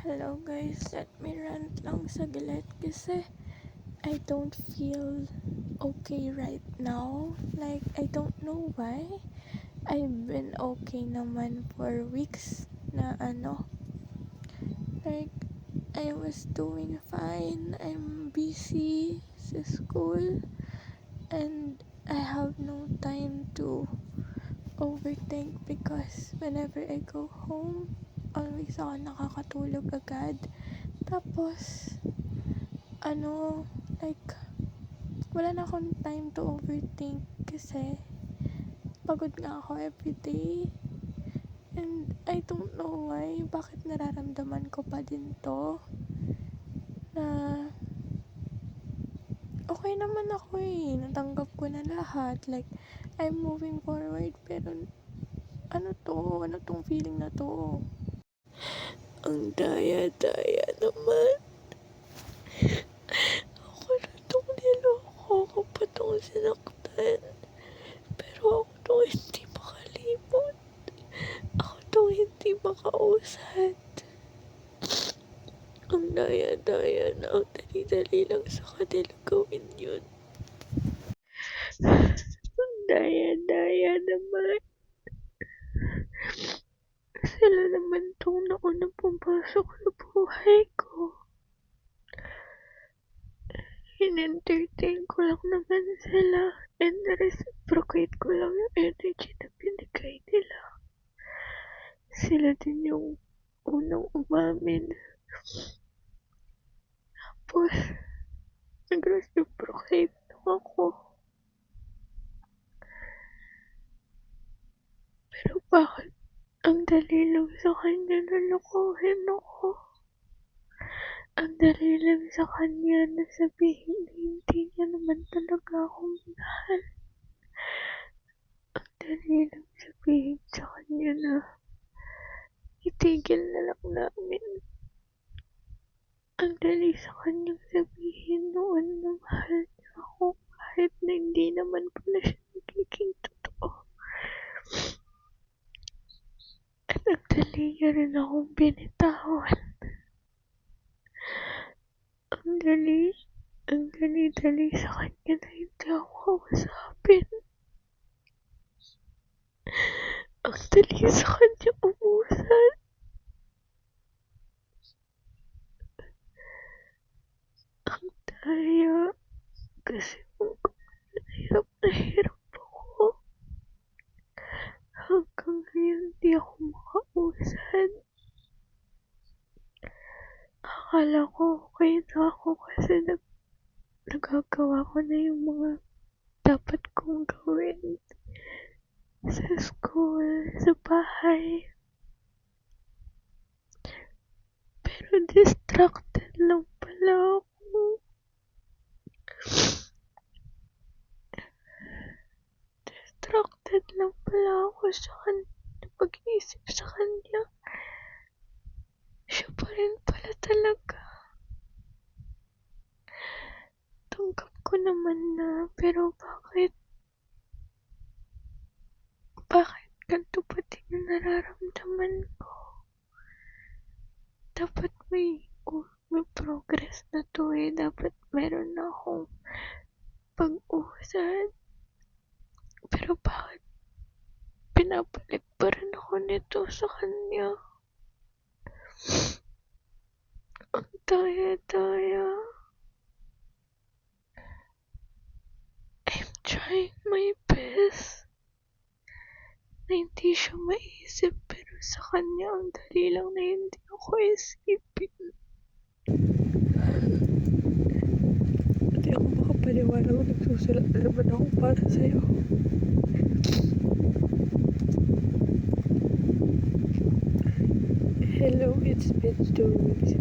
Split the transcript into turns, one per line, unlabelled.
Hello guys, let me rant lang saglit kasi I don't feel okay right now. Like, I don't know why. I've been okay naman for weeks na like, I was doing fine. I'm busy sa school and I have no time to overthink because whenever I go home, always ako nakakatulog agad. Tapos, like, wala na akong time to overthink kasi pagod nga ako everyday. And I don't know why, bakit nararamdaman ko pa din to na okay naman ako natanggap ko na lahat. Like, I'm moving forward pero ano tong feeling na to? Ang daya-daya naman. Ako na tong niloko, ako pa tong sinaktan. Pero ako tong hindi makalimot. Ako tong hindi makausad. Ang daya-daya na, ang dali-dali lang sa kanila gawin yun. Ang daya-daya naman. Sila naman tong naunang pumasok sa buhay ko. In-entertain ko lang naman sila and reciprocate ko lang yung energy na binigay nila. Sila din yung unang umamin. Tapos, nag-reciprocate lang ako. Pero bakit ang dali lang sa kanya na lokohin ako? Ang dali lang sa kanya na sabihin na hindi niya naman talaga ako mahal. Ang dali lang sabihin sa kanya na itigil na lang namin. Ang dali sa kanyang sabihin noon na mahal niya ako kahit na hindi naman pala siya nagiging totoo. At ang dali niya rin akong binitawan. Ang dali sa kanya na hindi ako kausapin. Ang dali sa kanya umusad. Ang daya. Kasi na hirap ako. Hanggang ngayon di ako makausad. Akala ko okay na ako kasi nagagawa ko na yung mga dapat kong gawin sa school, sa bahay. Pero distracted lang pala ako. Distracted lang pala ako sa pag-iisip sa kanya. Siya pa rin pala talaga. Tanggap ko naman na, pero bakit ganito pa din yung nararamdaman ko? Dapat may progress na to dapat meron na akong pag-usad. Pero bakit pinapalik pa rin ako nito sa kanya? Ang daya-daya. I'm trying my best na hindi siya maisip, pero sa kanya ang dali lang na hindi ako isipin. Hindi ako makapaniwala kung nagsusulat na naman ako para sa'yo. Hello, it's been 2 weeks.